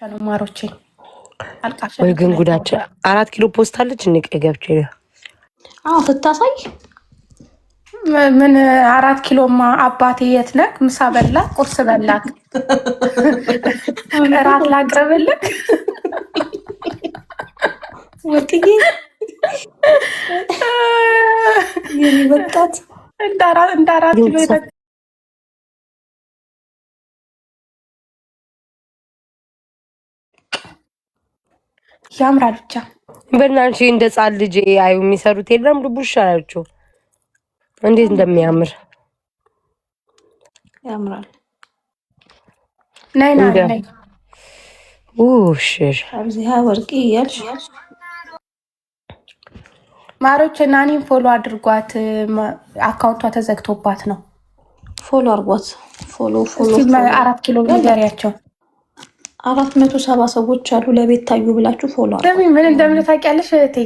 ነው ማሮቼ አልቃሻ ወይ ግን ጉዳቸው 4 ኪሎ ፖስት አለች እንዴ ገብቼ ስታሳይ ምን 4 ኪሎማ አባቴ የት ነህ? ምሳ በላ ቁርስ በላክ እራት ላቅርብልህ ወጥዬ የኔ ወጣት እንዳራት ኪሎ ያምራል ብቻ በእናንቺ እንደ ጻል ልጅ አዩ የሚሰሩት የለም ልቡሽ አላችሁ እንዴት እንደሚያምር ያምራል። ነይ ነይ ውሽሽ አብዚያ ወርቂ ያልሽ ማሮቼ ናኒን ፎሎ አድርጓት። አካውንቷ ተዘግቶባት ነው። ፎሎ አድርጓት። ፎሎ 4 ኪሎ ንገሪያቸው። 470 ሰዎች አሉ። ለቤት ታዩ ብላችሁ ፎሎ አድርጉ። ምን እንደምን ታውቂያለሽ እህቴ?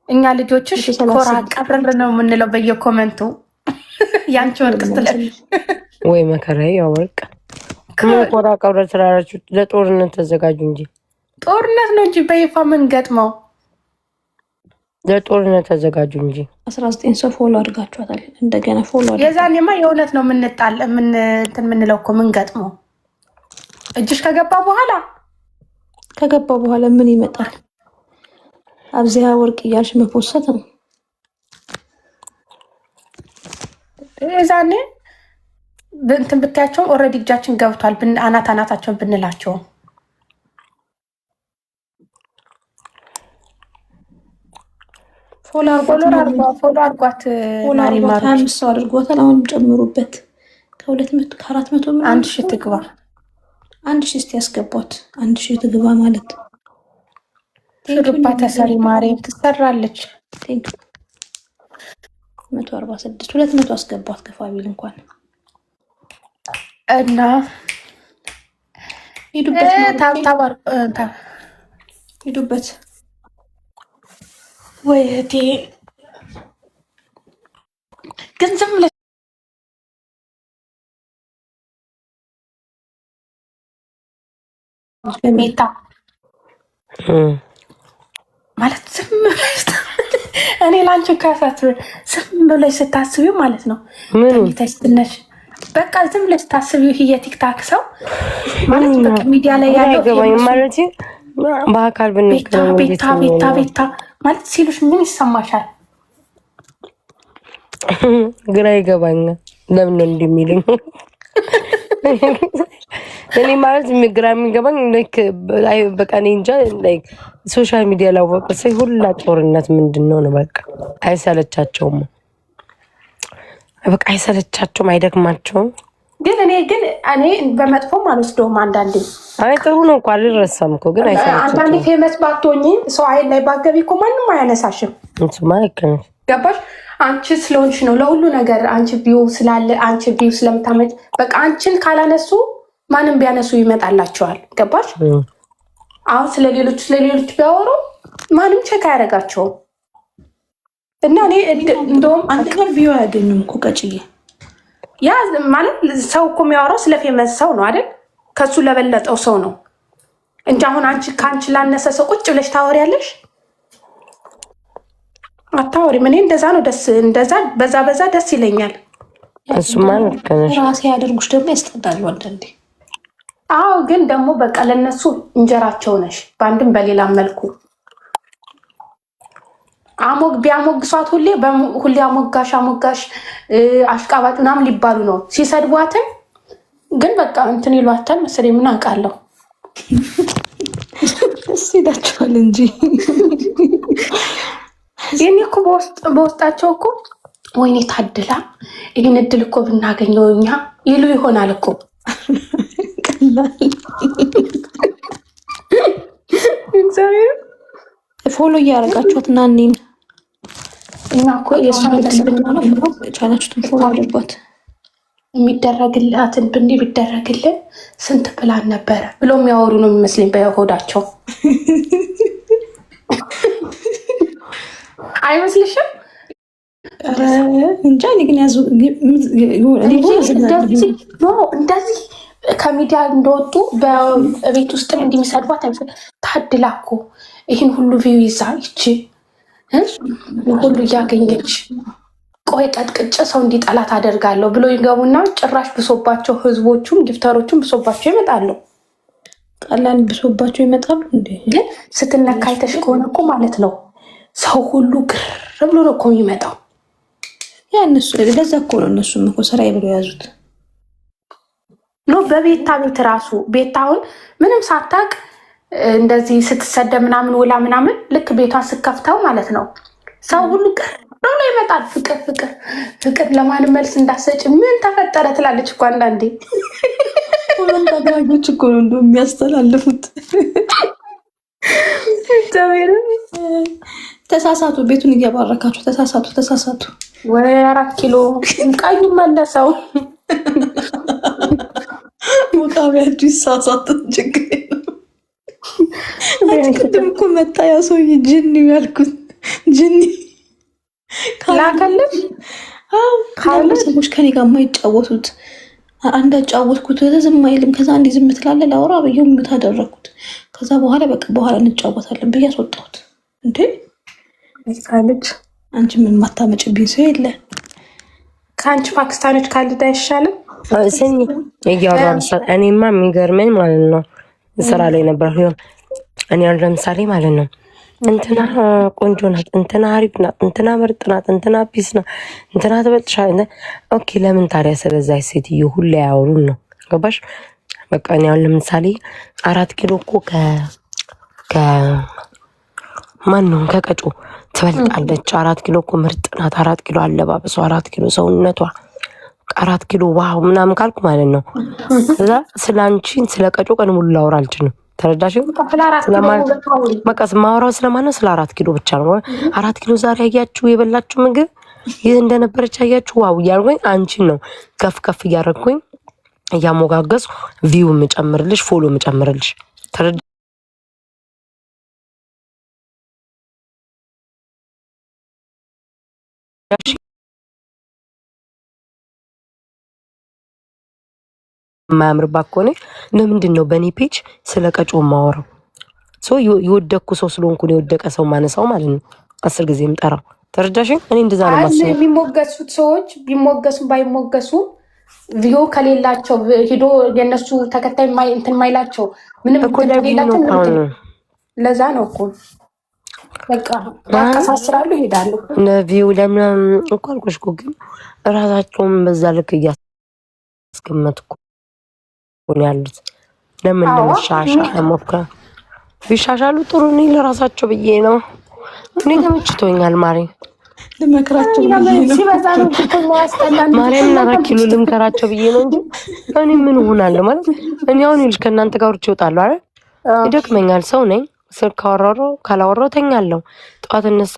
እኛ ልጆችሽ ኮራ ቀብረን ነው የምንለው በየኮመንቱ ያንቺ ወርቅ ስትለሽ ወይ መከራዬ ያው ወርቅ ኮራ ቀብረን ስላላችሁ ለጦርነት ተዘጋጁ እንጂ ጦርነት ነው እንጂ በይፋ ምን ገጥመው ለጦርነት ተዘጋጁ እንጂ 19 ሰው ፎሎ አድርጋችኋታል። እንደገና ፎሎ አድርጉ። የዛኔማ የእውነት ነው የምንለው እኮ ምን ገጥመው እጅሽ ከገባ በኋላ ምን ይመጣል? አብዚያ ወርቅ እያልሽ መፖሰት ነው። የዛኔ እንትን ብታያቸው ኦልሬዲ እጃችን ገብቷል። አናታቸውን ብንላቸው ፎሎ አድርጓት። አምስት ሰው አድርጓታል። አሁንም ጨምሩበት። ከ400 ምን 1000 ትግባ። 1000 እስቲ ያስገቧት። 1000 ትግባ ማለት ሹሩባ ተሰሪ ማርያም ትሰራለች። 146 200 አስገቧት። ከፋቢል እንኳን እና ሂዱበት ወይ እህቴ ግን ዝም ብለሽ ሜታ ማለት ዝም ብለሽ እኔ ላንቺ ካሳስብ ዝም ብለሽ ስታስቢው ማለት ነው ተኝተሽ ትነሽ በቃ ዝም ብለሽ ስታስቢው የቲክታክ ሰው ማለት በቃ ሚዲያ ላይ ያለው ማለት በአካል ቤታ ማለት ሲሉሽ ምን ይሰማሻል? ግራ ይገባኛል። ለምን ነው እንደሚልኝ እኔ ማለት ግራ የሚገባኝ በቃ እኔ እንጃ ሶሻል ሚዲያ ላይ ወቀሰ ሁላ ጦርነት ምንድነው ነው በቃ አይሰለቻቸውም። በቃ አይሰለቻቸውም፣ አይደክማቸውም። ግን እኔ በመጥፎም አልወስደውም። አንዳንዴ ጥሩ ነው እኮ አልረሳም እኮ ግን አይሰለቻቸውም። አንዳንዴ ፌመስ ባትሆኚ ሰው አይን ላይ ባገቢ እኮ ማንም አያነሳሽም። እሱማ አይከነሽ ገባሽ? አንቺ ስለሆንሽ ነው ለሁሉ ነገር አንቺ ቪው ስላለ አንቺ ቪው ስለምታመጭ በቃ አንቺን ካላነሱ ማንም ቢያነሱ ይመጣላቸዋል። ገባሽ? አሁን ስለሌሎች ቢያወሩ ማንም ቼክ አያደርጋቸውም። እና እኔ እንደውም አንደኛ ቪው አያገኙም እኮ ቀጭዬ ያ ማለት ሰው እኮ የሚያወራው ስለ ፌመስ ሰው ነው አይደል? ከሱ ለበለጠው ሰው ነው እንጂ አሁን አንቺ ካንቺ ላነሰ ሰው ቁጭ ብለሽ ታወሪያለሽ? አታወሪም። እኔ እንደዛ ነው እንደዛ በዛ ደስ ይለኛል። እሱማ ራሴ ያደርጉሽ ደግሞ ያስጠላሉ አንዳንዴ። አዎ ግን ደግሞ በቃ ለነሱ እንጀራቸው ነሽ በአንድም በሌላም መልኩ ቢያሞግሷት ሁሌ አሞጋሽ አሽቃባጭ ምናምን ሊባሉ ነው። ሲሰድቧትም ግን በቃ እንትን ይሏታል መሰለኝ። ምን አውቃለሁ ደስ ይላቸዋል እንጂ ይህኔ እኮ በውስጣቸው እኮ ወይኔ ታድላ ይህን እድል እኮ ብናገኘው እኛ ይሉ ይሆናል እኮ እግዚአብሔር ፎሎ እያደረጋችኋት ናኒን እና እኮ ቻላችሁትን ፎሎ አድርጓት። የሚደረግላትን ቢደረግልን ስንት ፕላን ነበረ ብሎ የሚያወሩ ነው የሚመስለኝ በሆዳቸው። አይመስልሽም? እንጃ እኔ ግን እንደዚህ ከሚዲያ እንደወጡ በቤት ውስጥም እንደሚሰድቧት ታድላ እኮ ይህን ሁሉ ቪው ይዛ ይቺ ሁሉ እያገኘች ቆይ ቀጥቅጭ ሰው እንዲጠላት አደርጋለሁ ብሎ ይገቡና ጭራሽ ብሶባቸው ህዝቦቹም ጊፍተሮቹም ብሶባቸው ይመጣሉ። ቀላል ብሶባቸው ይመጣሉ። እንዴ ግን ስትነካ አይተሽ ከሆነ እኮ ማለት ነው ሰው ሁሉ ግር ብሎ ነው እኮ የሚመጣው። ያ እነሱ ለዛ እኮ ነው እነሱም እኮ ስራዬ ብሎ የያዙት ነው። በቤታ ቤት ራሱ ቤታውን ምንም ሳታቅ እንደዚህ ስትሰደብ ምናምን ውላ ምናምን ልክ ቤቷን ስከፍተው ማለት ነው ሰው ሁሉ ግር ብሎ ይመጣል። ፍቅር ፍቅር ፍቅር ለማንም መልስ እንዳሰጭ ምን ተፈጠረ ትላለች እኮ አንዳንዴ። ሁሉም ታዳጊዎች እኮ ነው እንደው የሚያስተላልፉት። ተሳሳቱ፣ ቤቱን እያባረካችሁ ተሳሳቱ። ወይ 4 ኪሎ ቀዩ መለሰው ወጣቢያችሁ ይሳሳቱ ችግር ቅድም እኮ መጣ ያ ሰውዬ ጅኒ ያልኩት ጅኒ ላከልሽ ካለ ሰዎች ከኔ ጋር የማይጫወቱት አንዳጫወትኩት ዝም አይልም። ከዛ እንዲህ ዝም ትላለ ላውራ ብዬ ምት አደረኩት። ከዛ በኋላ በቃ በኋላ እንጫወታለን ብዬ አስወጣሁት። እንዴ ካለች አንቺ ምን ማታመጭብኝ ሰው የለ ከአንቺ ፓኪስታኖች ካልዳ አይሻልም? ስኝ እያወራን እኔማ የሚገርመኝ ማለት ነው ስራ ላይ ነበር ሊሆን እኔ ያው ለምሳሌ ማለት ነው እንትና ቆንጆ ናት፣ እንትና አሪፍ ናት፣ እንትና ምርጥ ናት፣ እንትና ፒስ ናት፣ እንትና ትበልጥሻለች። ኦኬ ለምን ታዲያ ስለዛ ሴትዮ ሁሌ ያወሩን ነው? ገባሽ? በቃ እኔ ያው ለምሳሌ 4 ኪሎ እኮ ማን ነው ከቀጮ ትበልጣለች። 4 ኪሎ እኮ ምርጥ ናት። 4 ኪሎ አለባበሷ፣ 4 ኪሎ ሰውነቷ፣ 4 ኪሎ ዋው ምናምን ካልኩ ማለት ነው እዛ ስላንቺን ስለ ቀጮ ቀን ሙሉ ላወራ አልችልም። ተረዳሽ? በቃ ማውራው ስለማነው ስለ 4 ኪሎ ብቻ ነው። 4 ኪሎ ዛሬ አያችሁ የበላችሁ ምግብ ይህ እንደነበረች አያችሁ ዋው እያልኩኝ አንቺን ነው ከፍ ከፍ እያደረግኩኝ እያሞጋገዝ ቪው የምጨምርልሽ ፎሎ የምጨምርልሽ። ተረዳሽ? የማያምርባት ከሆነ ለምንድን ነው በእኔ ፔጅ ስለ ቀጮ ማወራው? የወደቅኩ ሰው ስለሆንኩ የወደቀ ሰው ማነሳው ማለት ነው 10 ጊዜ የምጠራው። ተረዳሽኝ? እኔ እንደዛ ነው ማስበው። የሚሞገሱት ሰዎች ቢሞገሱ ባይሞገሱ ቪዲዮ ከሌላቸው ሄዶ የነሱ ተከታይ እንትን ማይላቸው ምንም ከሌላቸው ለዛ ነው እኮ በቃ ያቀሳስራሉ ይሄዳሉ። ለቪው ለምን እኮ አልኩሽ እኮ ግን እራሳቸውን በዛ ልክ እያስቀመጥኩ ነው ያሉት። ለምን ለመሻሻል ሞክራ ቢሻሻሉ ጥሩ ነው ለራሳቸው ብዬ ነው። እኔ ተመችቶኛል ማሪ ለመከራቸው ብዬ ነው ሲበዛ ነው ተማስተላል ማሪም ናራኪሉ ልምከራቸው ብዬ ነው እንጂ እኔ ምን ሆናለሁ ማለት እኔ አሁን ይልሽ ከእናንተ ጋር ወርጭ ይወጣሉ አይደል? ይደክመኛል። ሰው ነኝ። ስልክ ካወራሁ ካላወራሁ ተኛለሁ። ጠዋት እነሳ